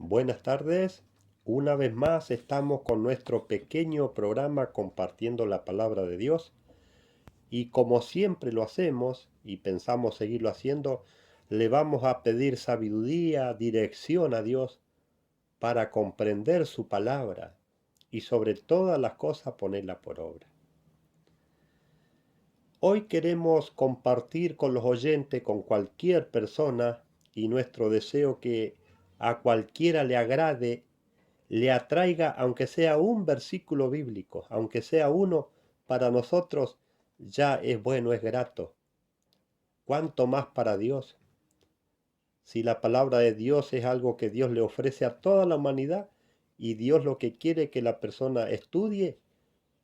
Buenas tardes. Una vez más estamos con nuestro pequeño programa compartiendo la palabra de Dios y como siempre lo hacemos y pensamos seguirlo haciendo, le vamos a pedir sabiduría, dirección a Dios para comprender su palabra y sobre todas las cosas ponerla por obra. Hoy queremos compartir con los oyentes, con cualquier persona, y nuestro deseo que a cualquiera le agrade, le atraiga, aunque sea un versículo bíblico, aunque sea uno, para nosotros ya es bueno, es grato. ¿Cuánto más para Dios? Si la palabra de Dios es algo que Dios le ofrece a toda la humanidad y Dios lo que quiere es que la persona estudie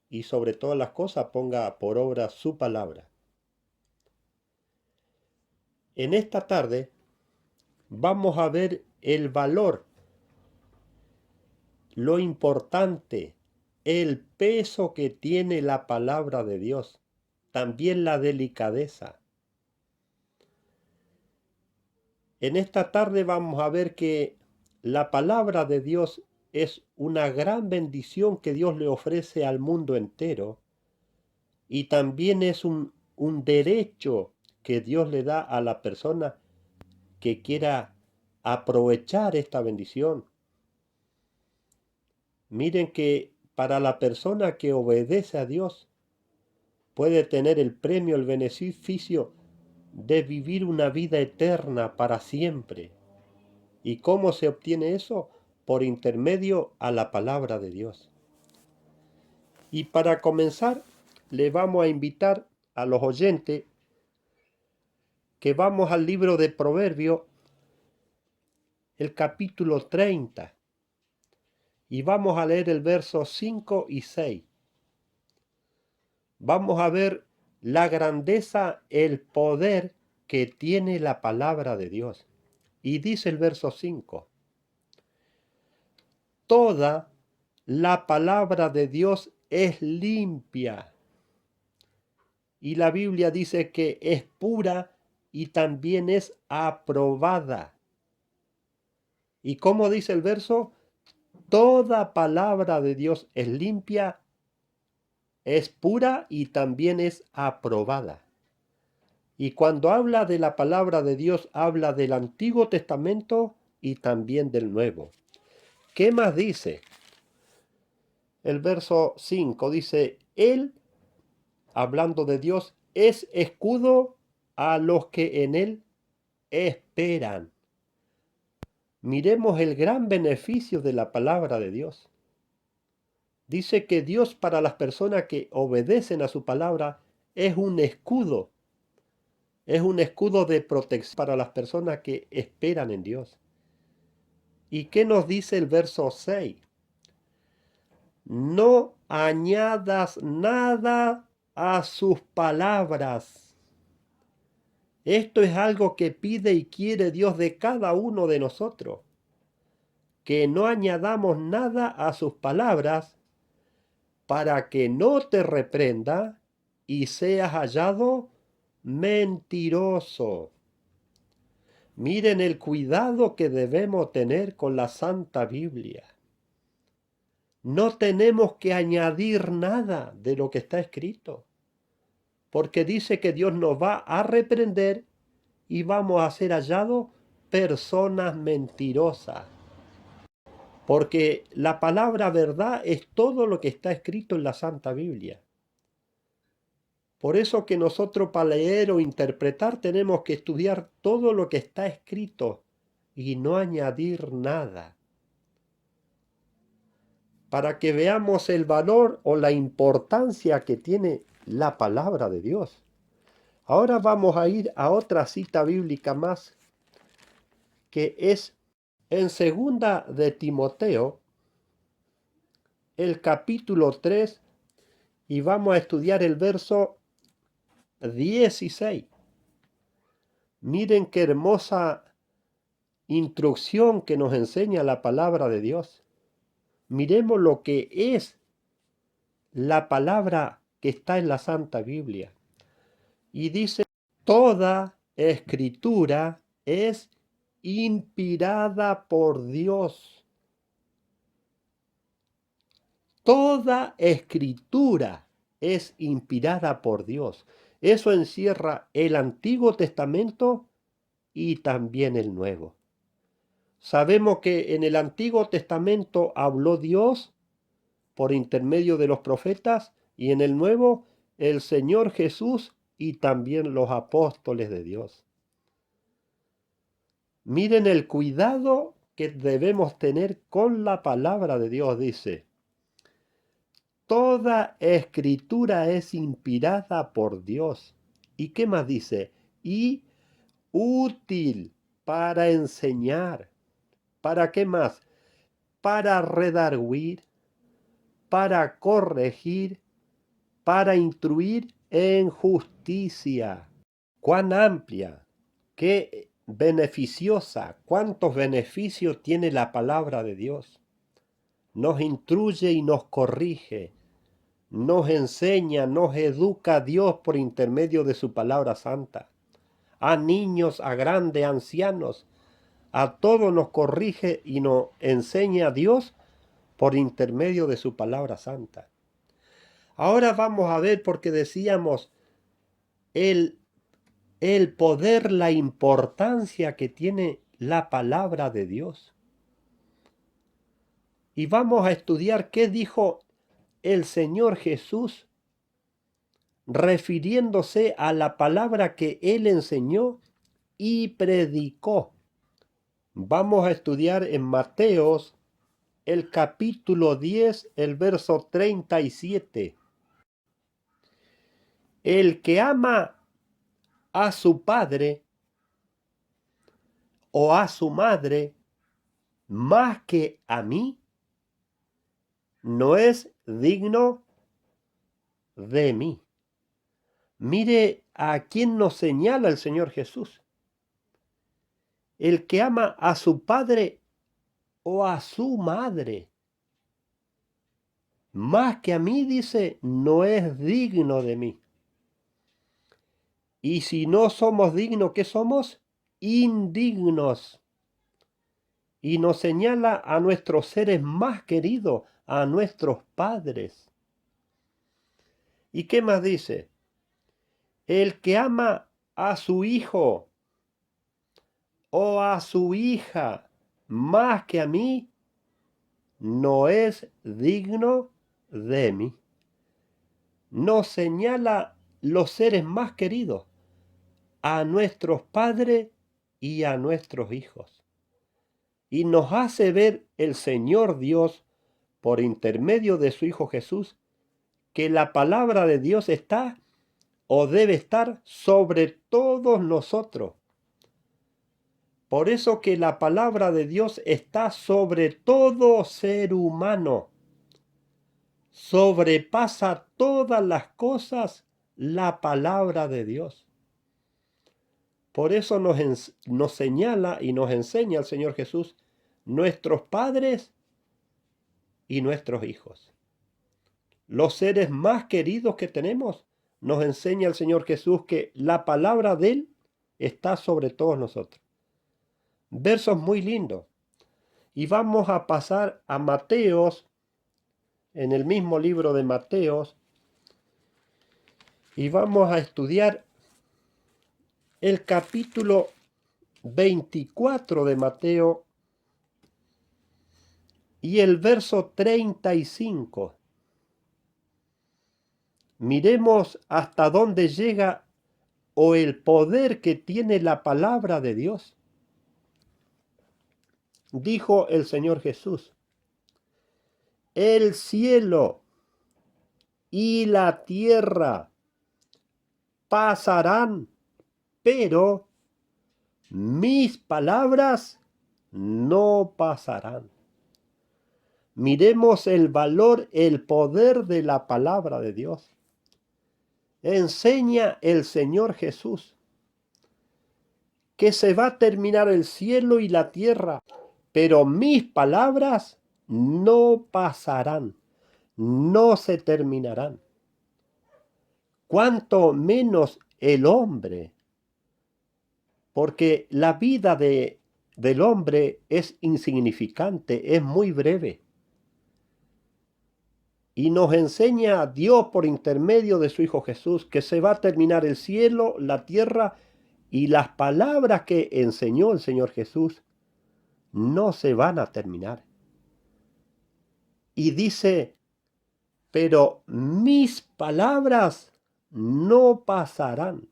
y sobre todas las cosas ponga por obra su palabra. En esta tarde vamos a ver el valor, lo importante, el peso que tiene la palabra de Dios, también la delicadeza. En esta tarde vamos a ver que la palabra de Dios es una gran bendición que Dios le ofrece al mundo entero y también es un derecho que Dios le da a la persona que quiera aprovechar esta bendición. Miren que para la persona que obedece a Dios puede tener el premio, el beneficio de vivir una vida eterna para siempre. ¿Y cómo se obtiene eso? Por intermedio a la palabra de Dios. Y para comenzar, le vamos a invitar a los oyentes que vamos al libro de Proverbios, el capítulo 30, y vamos a leer el verso 5 y 6. Vamos a ver la grandeza, el poder que tiene la palabra de Dios. Y dice el verso 5, toda la palabra de Dios es limpia. Y la Biblia dice que es pura y también es aprobada. ¿Y cómo dice el verso? Toda palabra de Dios es limpia, es pura y también es aprobada. Y cuando habla de la palabra de Dios, habla del Antiguo Testamento y también del Nuevo. ¿Qué más dice? El verso 5 dice, Él, hablando de Dios, es escudo a los que en Él esperan. Miremos el gran beneficio de la palabra de Dios. Dice que Dios para las personas que obedecen a su palabra es un escudo de protección para las personas que esperan en Dios. ¿Y qué nos dice el verso 6? No añadas nada a sus palabras. Esto es algo que pide y quiere Dios de cada uno de nosotros. Que no añadamos nada a sus palabras para que no te reprenda y seas hallado mentiroso. Miren el cuidado que debemos tener con la Santa Biblia. No tenemos que añadir nada de lo que está escrito, porque dice que Dios nos va a reprender y vamos a ser hallados personas mentirosas. Porque la palabra verdad es todo lo que está escrito en la Santa Biblia. Por eso que nosotros para leer o interpretar tenemos que estudiar todo lo que está escrito y no añadir nada. Para que veamos el valor o la importancia que tiene la palabra de Dios. Ahora vamos a ir a otra cita bíblica más, que es en segunda de Timoteo, el capítulo 3, y vamos a estudiar el verso 16. Miren qué hermosa instrucción que nos enseña la palabra de Dios. Miremos lo que es la palabra que está en la Santa Biblia. Y dice, toda escritura es inspirada por Dios. Toda escritura es inspirada por Dios. Eso encierra el Antiguo Testamento y también el Nuevo. Sabemos que en el Antiguo Testamento habló Dios por intermedio de los profetas y en el Nuevo el Señor Jesús y también los apóstoles de Dios. Miren el cuidado que debemos tener con la palabra de Dios, dice. Toda escritura es inspirada por Dios. ¿Y qué más dice? Y útil para enseñar. ¿Para qué más? Para redarguir, para corregir, para instruir en justicia. Cuán amplia, qué beneficiosa, cuántos beneficios tiene la palabra de Dios. Nos instruye y nos corrige, nos enseña, nos educa Dios por intermedio de su palabra santa. A niños, a grandes, a ancianos, a todos nos corrige y nos enseña Dios por intermedio de su palabra santa. Ahora vamos a ver, porque decíamos el poder, la importancia que tiene la palabra de Dios. Y vamos a estudiar qué dijo el Señor Jesús refiriéndose a la palabra que Él enseñó y predicó. Vamos a estudiar en Mateos el capítulo 10, el verso 37. El que ama a su padre o a su madre más que a mí, no es digno de mí. Mire a quién nos señala el Señor Jesús. El que ama a su padre o a su madre más que a mí, dice, no es digno de mí. Y si no somos dignos, ¿qué somos? Indignos. Y nos señala a nuestros seres más queridos, a nuestros padres. ¿Y qué más dice? El que ama a su hijo o a su hija más que a mí, no es digno de mí. Nos señala los seres más queridos, a nuestros padres y a nuestros hijos. Y nos hace ver el Señor Dios, por intermedio de su Hijo Jesús, que la palabra de Dios está o debe estar sobre todos nosotros. Por eso que la palabra de Dios está sobre todo ser humano. Sobrepasa todas las cosas la palabra de Dios. Por eso nos señala y nos enseña el Señor Jesús nuestros padres y nuestros hijos. Los seres más queridos que tenemos, nos enseña el Señor Jesús que la palabra de Él está sobre todos nosotros. Versos muy lindos. Y vamos a pasar a Mateos, en el mismo libro de Mateos, y vamos a estudiar el capítulo 24 de Mateo y el verso 35. Miremos hasta dónde llega o el poder que tiene la palabra de Dios. Dijo el Señor Jesús: el cielo y la tierra pasarán, pero mis palabras no pasarán. Miremos el valor, el poder de la palabra de Dios. Enseña el Señor Jesús que se va a terminar el cielo y la tierra, pero mis palabras no pasarán, no se terminarán. Cuanto menos el hombre, porque la vida de del hombre es insignificante, es muy breve. Y nos enseña a Dios por intermedio de su Hijo Jesús que se va a terminar el cielo, la tierra, y las palabras que enseñó el Señor Jesús no se van a terminar. Y dice, pero mis palabras no pasarán.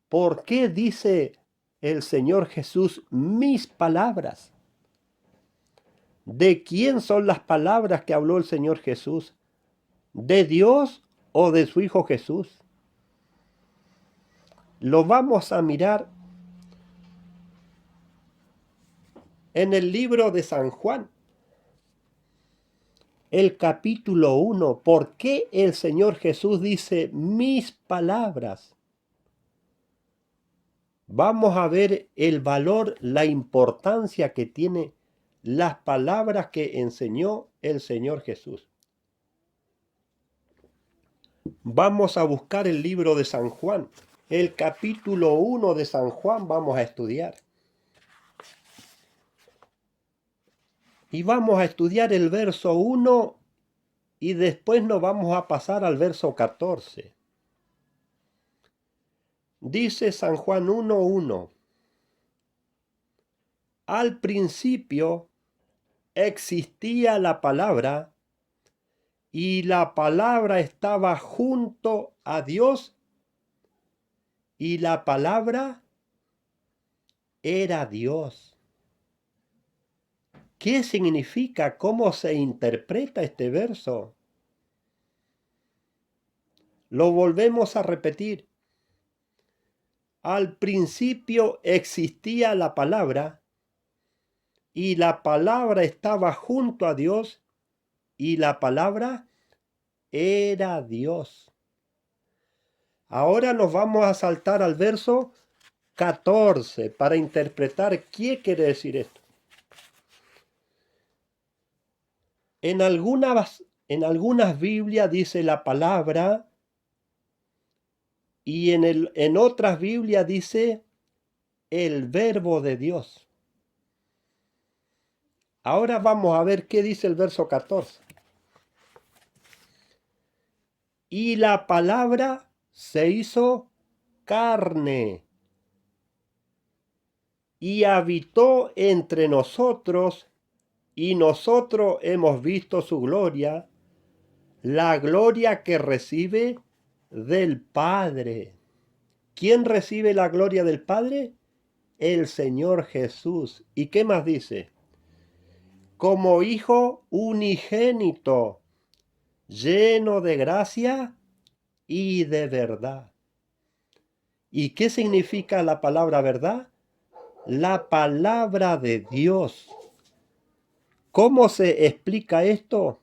¿Por qué dice el Señor Jesús mis palabras? ¿De quién son las palabras que habló el Señor Jesús? ¿De Dios o de su Hijo Jesús? Lo vamos a mirar en el libro de San Juan, el capítulo 1. ¿Por qué el Señor Jesús dice mis palabras? Vamos a ver el valor, la importancia que tiene las palabras que enseñó el Señor Jesús. Vamos a buscar el libro de San Juan, el capítulo 1 de San Juan vamos a estudiar. Y vamos a estudiar el verso 1 y después nos vamos a pasar al verso 14. Dice San Juan 1:1. Al principio existía la palabra y la palabra estaba junto a Dios y la palabra era Dios. ¿Qué significa? ¿Cómo se interpreta este verso? Lo volvemos a repetir. Al principio existía la palabra y la palabra estaba junto a Dios y la palabra era Dios. Ahora nos vamos a saltar al verso 14 para interpretar qué quiere decir esto. En algunas Biblias dice la palabra y en otras Biblias dice el verbo de Dios. Ahora vamos a ver qué dice el verso 14. Y la palabra se hizo carne y habitó entre nosotros, y nosotros hemos visto su gloria, la gloria que recibe del Padre. ¿Quién recibe la gloria del Padre? El Señor Jesús. ¿Y qué más dice? Como Hijo unigénito, lleno de gracia y de verdad. ¿Y qué significa la palabra verdad? La palabra de Dios. ¿Cómo se explica esto?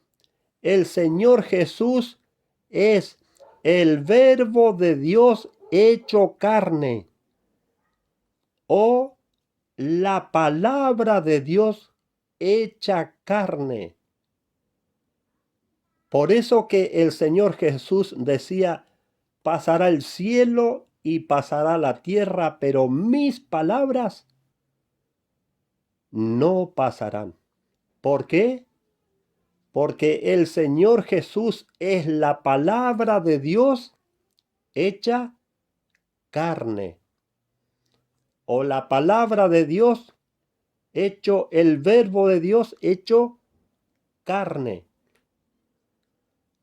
El Señor Jesús es el verbo de Dios hecho carne, o la palabra de Dios hecha carne. Por eso que el Señor Jesús decía, pasará el cielo y pasará la tierra, pero mis palabras no pasarán. ¿Por qué? Porque el Señor Jesús es la palabra de Dios hecha carne, o la palabra de Dios hecho, el verbo de Dios hecho carne.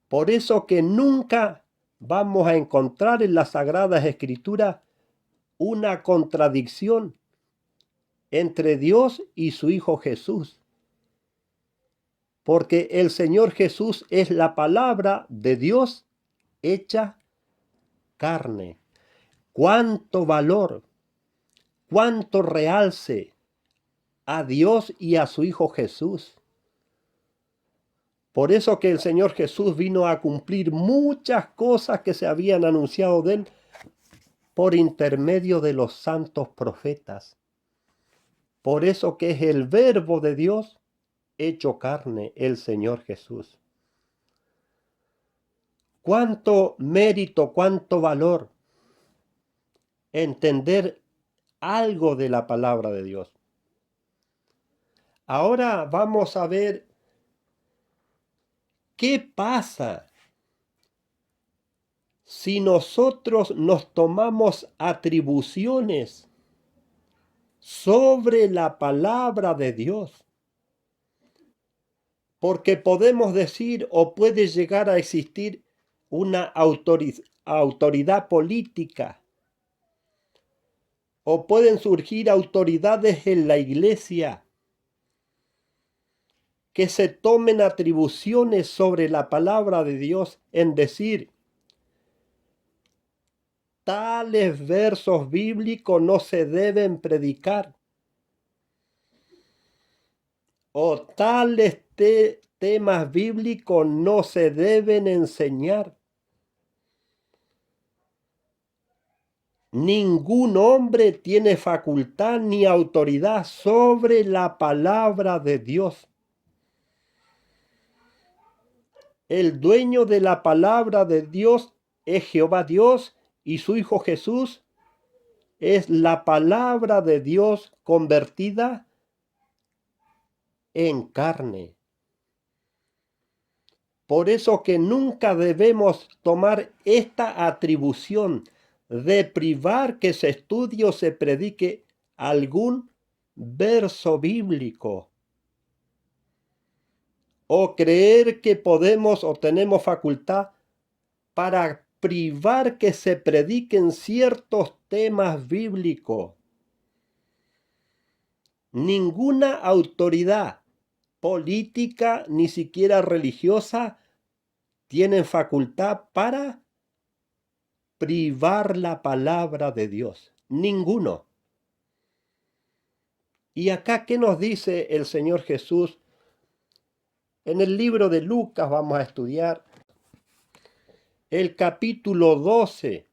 Por eso que nunca vamos a encontrar en las Sagradas Escrituras una contradicción entre Dios y su Hijo Jesús. Porque el Señor Jesús es la palabra de Dios hecha carne. Cuánto valor, cuánto realce a Dios y a su Hijo Jesús. Por eso que el Señor Jesús vino a cumplir muchas cosas que se habían anunciado de él por intermedio de los santos profetas. Por eso que es el verbo de Dios hecho carne, el Señor Jesús. Cuánto mérito, cuánto valor entender algo de la palabra de Dios. Ahora vamos a ver qué pasa si nosotros nos tomamos atribuciones sobre la palabra de Dios. Porque podemos decir o puede llegar a existir una autoridad política, o pueden surgir autoridades en la iglesia que se tomen atribuciones sobre la palabra de Dios en decir, tales versos bíblicos no se deben predicar, o tales temas bíblicos no se deben enseñar. Ningún hombre tiene facultad ni autoridad sobre la palabra de Dios. El dueño de la palabra de Dios es Jehová Dios y su Hijo Jesús es la palabra de Dios convertida en carne. Por eso que nunca debemos tomar esta atribución de privar que se estudie o se predique algún verso bíblico, o creer que podemos o tenemos facultad para privar que se prediquen ciertos temas bíblicos. Ninguna autoridad política, ni siquiera religiosa, tiene facultad para privar la palabra de Dios. Ninguno. Y acá, ¿qué nos dice el Señor Jesús? En el libro de Lucas vamos a estudiar el capítulo 12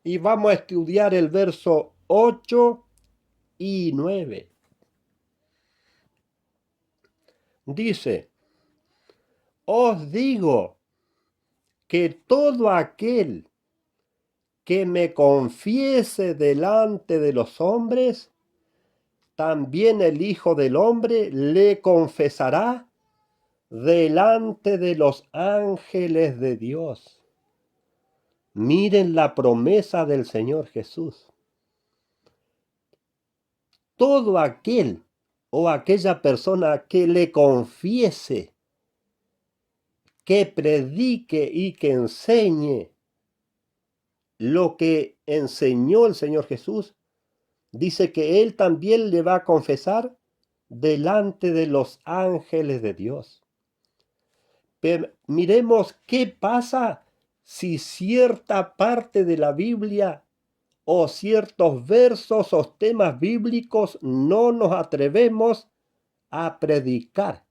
y vamos a estudiar el verso 8 y 9. Dice, os digo que todo aquel que me confiese delante de los hombres, también el Hijo del Hombre le confesará delante de los ángeles de Dios. Miren la promesa del Señor Jesús. Todo aquel o aquella persona que le confiese, que predique y que enseñe lo que enseñó el Señor Jesús, dice que Él también le va a confesar delante de los ángeles de Dios. Pero miremos qué pasa si cierta parte de la Biblia o ciertos versos o temas bíblicos no nos atrevemos a predicar.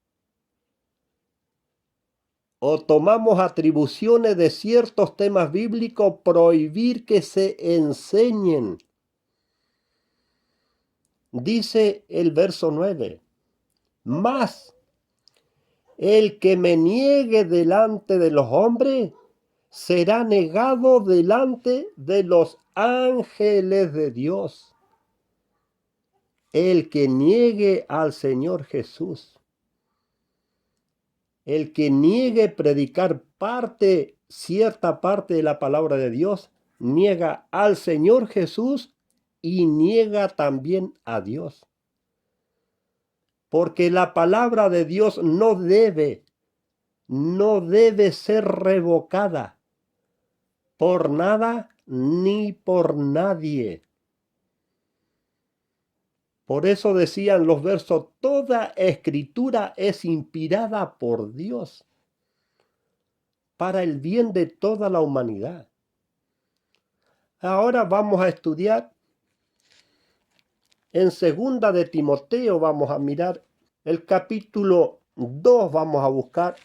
O tomamos atribuciones de ciertos temas bíblicos, prohibir que se enseñen. Dice el verso 9, mas el que me niegue delante de los hombres será negado delante de los ángeles de Dios. El que niegue al Señor Jesús, el que niegue predicar cierta parte de la palabra de Dios, niega al Señor Jesús y niega también a Dios. Porque la palabra de Dios no debe ser revocada por nada ni por nadie. Por eso decían los versos, toda escritura es inspirada por Dios para el bien de toda la humanidad. Ahora vamos a estudiar en 2 de Timoteo, vamos a mirar el capítulo 2, vamos a buscar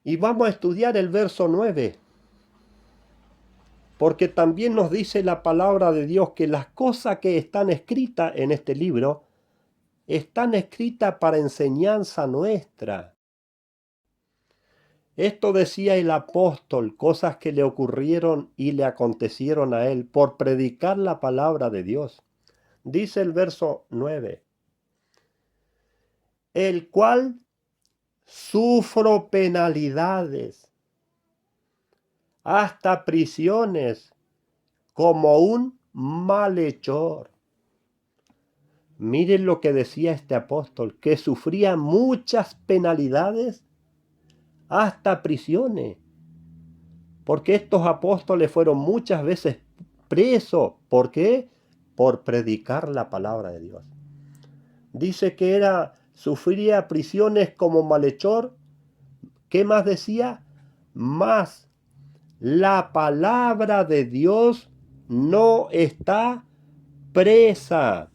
y vamos a estudiar el verso 9. Porque también nos dice la palabra de Dios que las cosas que están escritas en este libro están escritas para enseñanza nuestra. Esto decía el apóstol, cosas que le ocurrieron y le acontecieron a él por predicar la palabra de Dios. Dice el verso 9, el cual sufro penalidades, hasta prisiones, como un malhechor. Miren lo que decía este apóstol, que sufría muchas penalidades, hasta prisiones, porque estos apóstoles fueron muchas veces presos. ¿Por qué? Por predicar la palabra de Dios. Dice que sufría prisiones como malhechor. ¿Qué más decía? Más la palabra de Dios no está presa.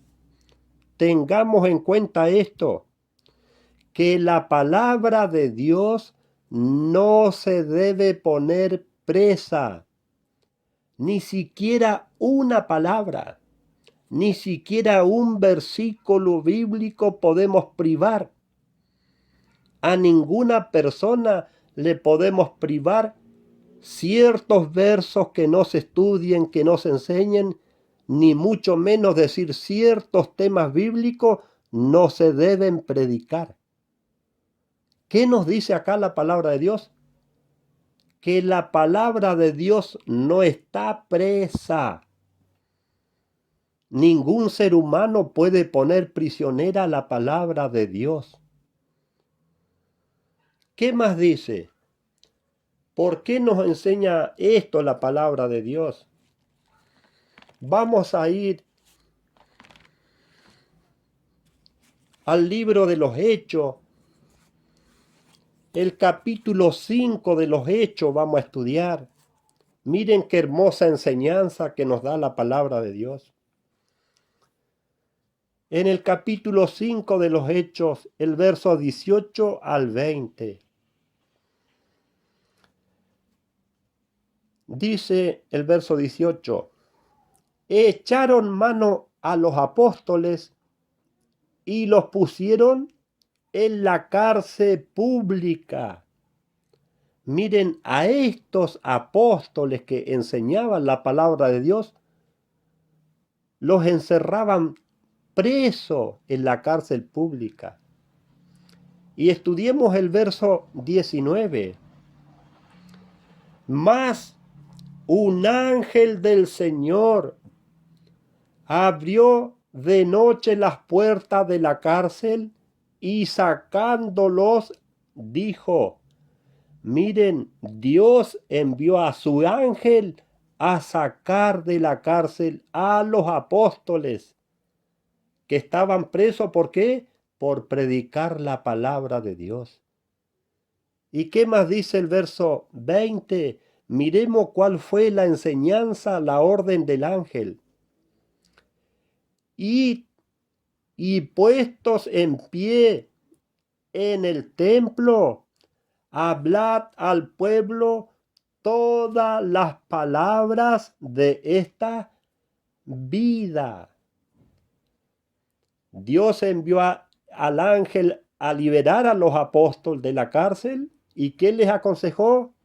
Tengamos en cuenta esto, que la palabra de Dios no se debe poner presa, ni siquiera una palabra, ni siquiera un versículo bíblico podemos privar. A ninguna persona le podemos privar ciertos versos que no se estudien, que no se enseñen, ni mucho menos decir ciertos temas bíblicos no se deben predicar. ¿Qué nos dice acá la palabra de Dios? Que la palabra de Dios no está presa. Ningún ser humano puede poner prisionera la palabra de Dios. ¿Qué más dice? ¿Por qué nos enseña esto la palabra de Dios? Vamos a ir al libro de los Hechos. El capítulo 5 de los Hechos vamos a estudiar. Miren qué hermosa enseñanza que nos da la palabra de Dios. En el capítulo 5 de los Hechos, el verso 18 al 20. Dice el verso 18, echaron mano a los apóstoles y los pusieron en la cárcel pública. Miren, a estos apóstoles que enseñaban la palabra de Dios, los encerraban presos en la cárcel pública. Y estudiemos el verso 19. Mas un ángel del Señor abrió de noche las puertas de la cárcel y sacándolos dijo, miren, Dios envió a su ángel a sacar de la cárcel a los apóstoles que estaban presos. ¿Por qué? Por predicar la palabra de Dios. ¿Y qué más dice el verso 20? Miremos cuál fue la enseñanza, la orden del ángel. Y puestos en pie en el templo, hablad al pueblo todas las palabras de esta vida. Dios envió al ángel a liberar a los apóstoles de la cárcel. ¿Y qué les aconsejó?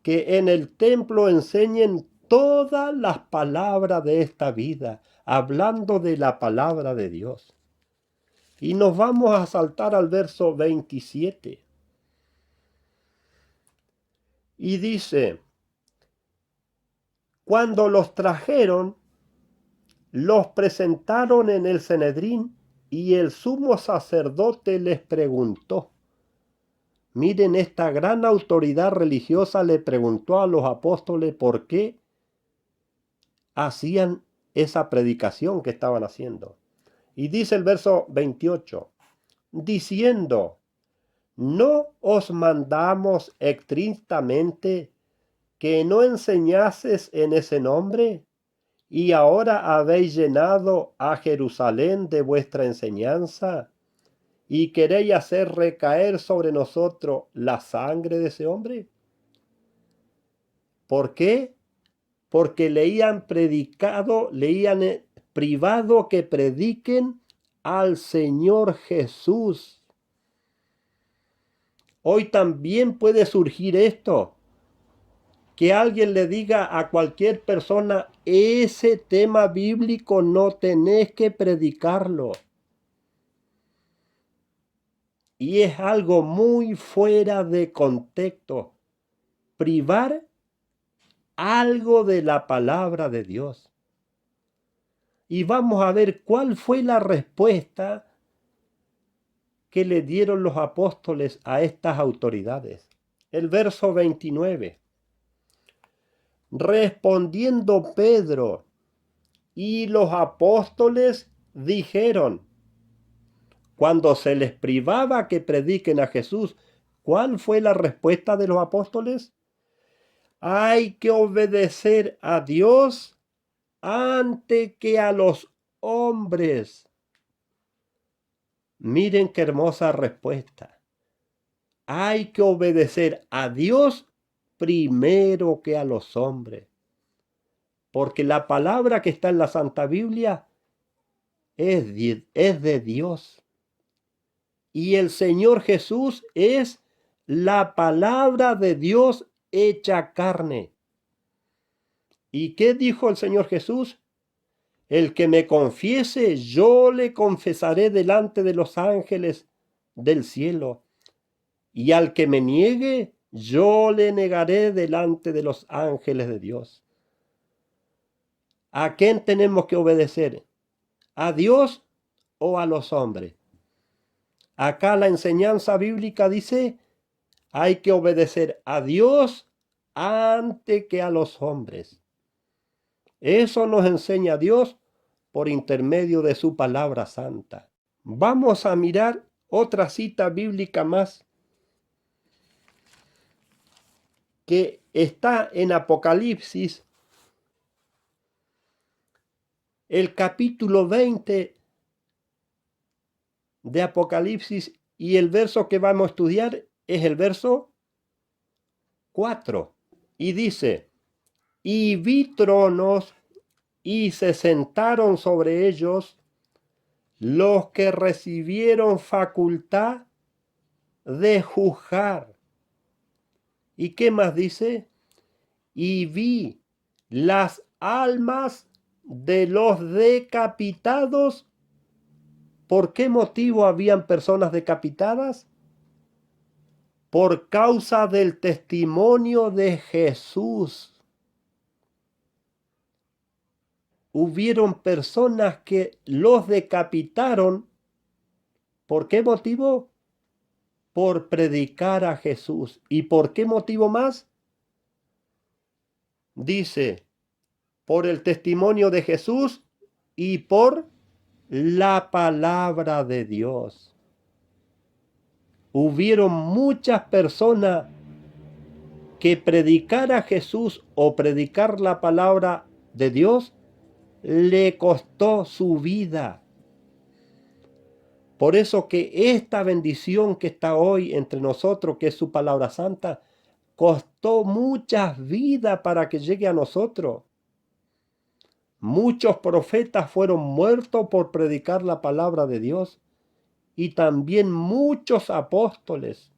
Que en el templo enseñen todas las palabras de esta vida, hablando de la palabra de Dios. Y nos vamos a saltar al verso 27. Y dice, cuando los trajeron, los presentaron en el Sanedrín y el sumo sacerdote les preguntó. Miren, esta gran autoridad religiosa le preguntó a los apóstoles por qué hacían esa predicación que estaban haciendo. Y dice el verso 28, diciendo, ¿no os mandamos estrictamente que no enseñases en ese nombre? Y ahora habéis llenado a Jerusalén de vuestra enseñanza y queréis hacer recaer sobre nosotros la sangre de ese hombre. ¿Por qué? Porque leían privado que prediquen al Señor Jesús. Hoy también puede surgir esto, que alguien le diga a cualquier persona, ese tema bíblico no tenés que predicarlo. Y es algo muy fuera de contexto, privar algo de la palabra de Dios. Y vamos a ver cuál fue la respuesta que le dieron los apóstoles a estas autoridades. El verso 29. Respondiendo Pedro y los apóstoles dijeron, cuando se les privaba que prediquen a Jesús, ¿cuál fue la respuesta de los apóstoles? Hay que obedecer a Dios antes que a los hombres. Miren qué hermosa respuesta. Hay que obedecer a Dios primero que a los hombres. Porque la palabra que está en la Santa Biblia es de Dios. Y el Señor Jesús es la palabra de Dios hecha carne. ¿Y qué dijo el Señor Jesús? El que me confiese, yo le confesaré delante de los ángeles del cielo. Y al que me niegue, yo le negaré delante de los ángeles de Dios. ¿A quién tenemos que obedecer? ¿A Dios o a los hombres? Acá la enseñanza bíblica dice, hay que obedecer a Dios antes que a los hombres. Eso nos enseña Dios por intermedio de su palabra santa. Vamos a mirar otra cita bíblica más que está en Apocalipsis, el capítulo 20 de Apocalipsis, y el verso que vamos a estudiar es el verso 4. Y dice, y vi tronos y se sentaron sobre ellos los que recibieron facultad de juzgar. ¿Y qué más dice? Y vi las almas de los decapitados. ¿Por qué motivo habían personas decapitadas? Por causa del testimonio de Jesús. Hubieron personas que los decapitaron. ¿Por qué motivo? Por predicar a Jesús. ¿Y por qué motivo más? Dice, por el testimonio de Jesús y por la palabra de Dios. Hubieron muchas personas que predicar a Jesús o predicar la palabra de Dios le costó su vida. Por eso que esta bendición que está hoy entre nosotros, que es su palabra santa, costó muchas vidas para que llegue a nosotros. Muchos profetas fueron muertos por predicar la palabra de Dios y también muchos apóstoles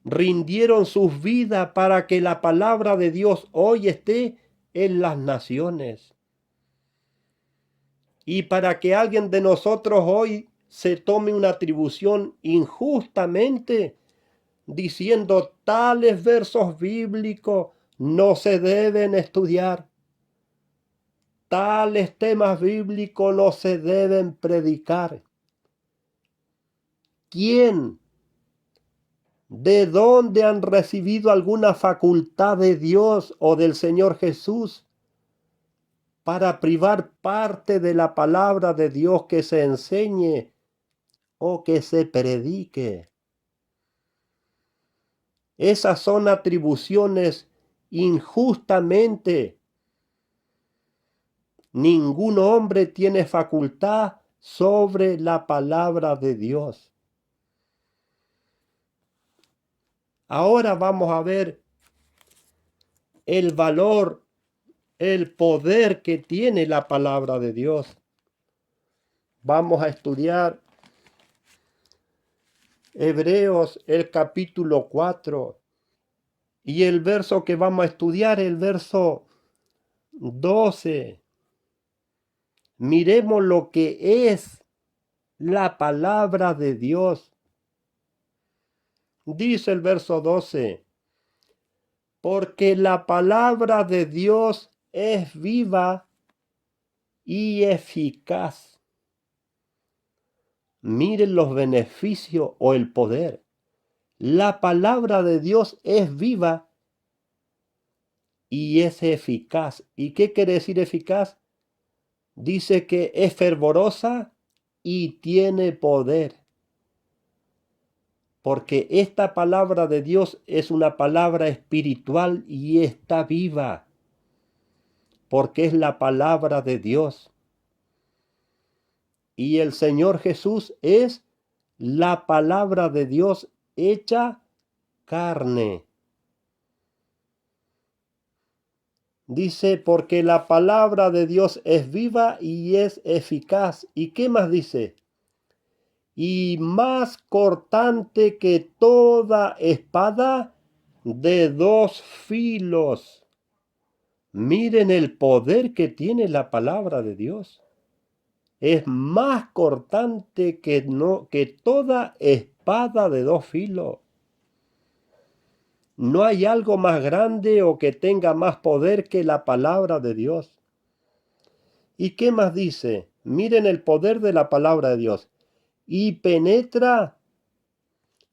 rindieron sus vidas para que la palabra de Dios hoy esté en las naciones. Y para que alguien de nosotros hoy se tome una atribución injustamente, diciendo tales versos bíblicos no se deben estudiar, tales temas bíblicos no se deben predicar. ¿Quién? ¿De dónde han recibido alguna facultad de Dios o del Señor Jesús para privar parte de la palabra de Dios que se enseñe o que se predique? Esas son atribuciones injustamente. Ningún hombre tiene facultad sobre la palabra de Dios. Ahora vamos a ver el valor, el poder que tiene la palabra de Dios. Vamos a estudiar Hebreos, el capítulo 4, y el verso que vamos a estudiar, el verso 12. Miremos lo que es la palabra de Dios. Dice el verso 12, porque la palabra de Dios es viva y eficaz. Miren los beneficios o el poder. La palabra de Dios es viva y es eficaz. ¿Y qué quiere decir eficaz? Dice que es fervorosa y tiene poder. Porque esta palabra de Dios es una palabra espiritual y está viva. Porque es la palabra de Dios. Y el Señor Jesús es la palabra de Dios hecha carne. Dice, porque la palabra de Dios es viva y es eficaz. ¿Y qué más dice? Y más cortante que toda espada de dos filos. Miren el poder que tiene la palabra de Dios. Es más cortante que toda espada de dos filos. No hay algo más grande o que tenga más poder que la palabra de Dios. ¿Y qué más dice? Miren el poder de la palabra de Dios. Y penetra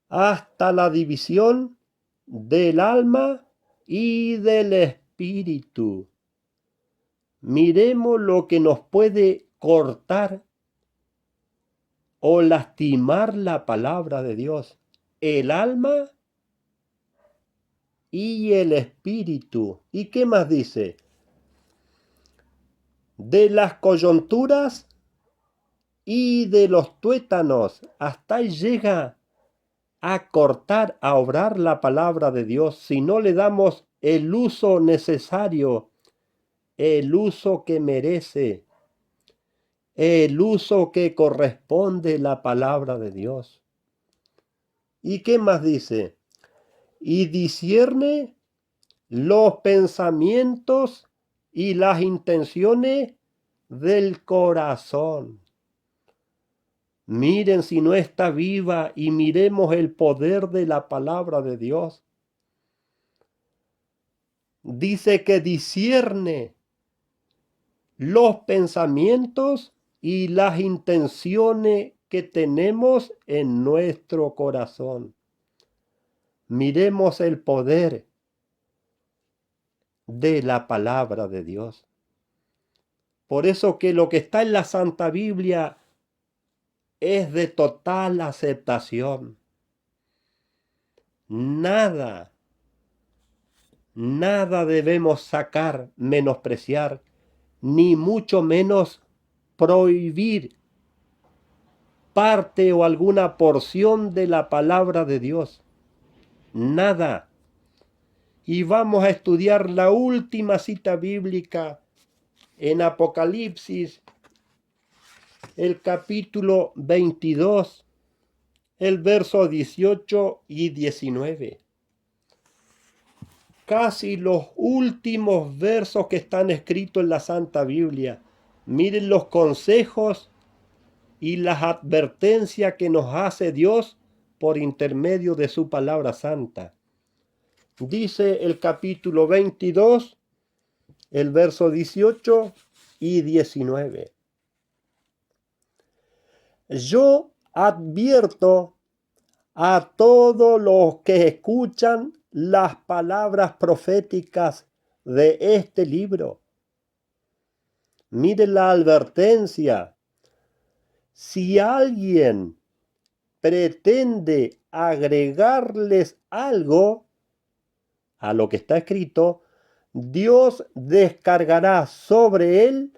hasta la división del alma y del espíritu. Miremos lo que nos puede cortar o lastimar la palabra de Dios. El alma y el espíritu. ¿Y qué más dice? De las coyunturas y de los tuétanos. Hasta ahí llega a cortar, a obrar la palabra de Dios si no le damos el uso necesario, el uso que merece, el uso que corresponde la palabra de Dios. ¿Y qué más dice? Y discierne los pensamientos y las intenciones del corazón. Miren si no está viva y miremos el poder de la palabra de Dios. Dice que discierne los pensamientos y las intenciones que tenemos en nuestro corazón. Miremos el poder de la palabra de Dios. Por eso que lo que está en la Santa Biblia es de total aceptación. Nada debemos sacar, menospreciar, ni mucho menos prohibir parte o alguna porción de la palabra de Dios. Nada. Y vamos a estudiar la última cita bíblica en Apocalipsis, el capítulo 22, el verso 18 y 19. Casi los últimos versos que están escritos en la Santa Biblia. Miren los consejos y las advertencias que nos hace Dios por intermedio de su palabra santa. Dice el capítulo 22, el verso 18 y 19. Yo advierto a todos los que escuchan las palabras proféticas de este libro. Miren la advertencia. Si alguien pretende agregarles algo a lo que está escrito, Dios descargará sobre él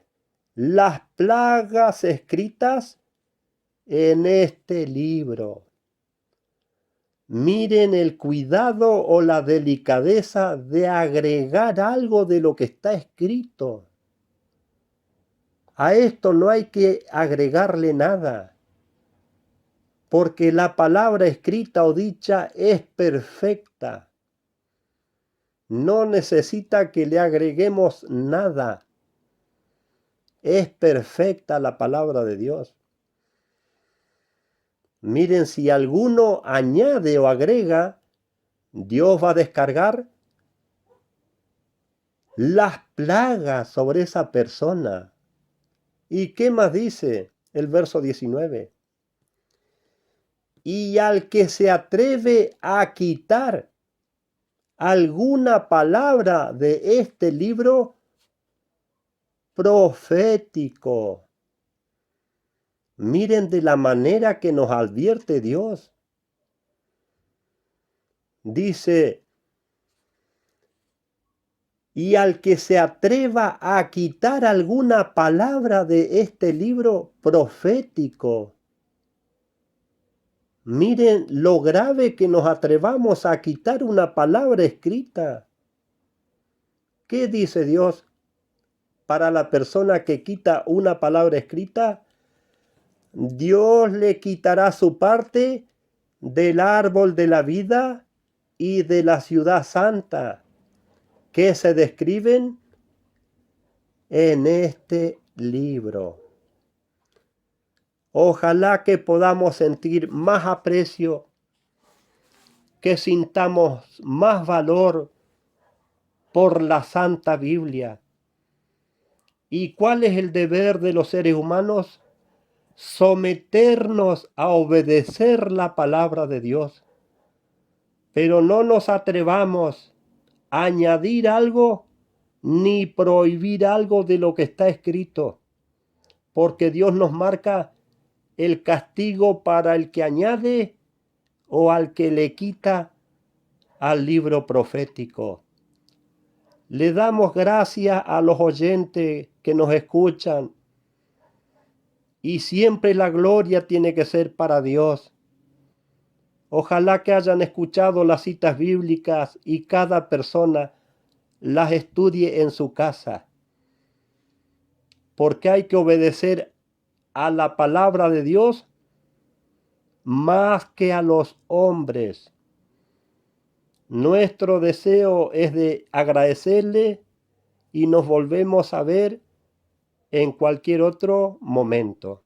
las plagas escritas en este libro. Miren el cuidado o la delicadeza de agregar algo de lo que está escrito. A esto no hay que agregarle nada. porque la palabra escrita o dicha es perfecta. No necesita que le agreguemos nada. Es perfecta la palabra de Dios. Miren, si alguno añade o agrega, Dios va a descargar las plagas sobre esa persona. ¿Y qué más dice el verso 19? Y al que se atreve a quitar alguna palabra de este libro profético. Miren de la manera que nos advierte Dios. Dice, y al que se atreva a quitar alguna palabra de este libro profético. Miren lo grave que nos atrevamos a quitar una palabra escrita. ¿Qué dice Dios para la persona que quita una palabra escrita? Dios le quitará su parte del árbol de la vida y de la ciudad santa, que se describen en este libro. Ojalá que podamos sentir más aprecio, que sintamos más valor por la Santa Biblia. ¿Y cuál es el deber de los seres humanos? Someternos a obedecer la palabra de Dios. Pero no nos atrevamos a añadir algo ni prohibir algo de lo que está escrito, porque Dios nos marca el castigo para el que añade o al que le quita al libro profético. Le damos gracias a los oyentes que nos escuchan y siempre la gloria tiene que ser para Dios. Ojalá que hayan escuchado las citas bíblicas y cada persona las estudie en su casa, porque hay que obedecer a la palabra de Dios más que a los hombres. Nuestro deseo es de agradecerle y nos volvemos a ver en cualquier otro momento.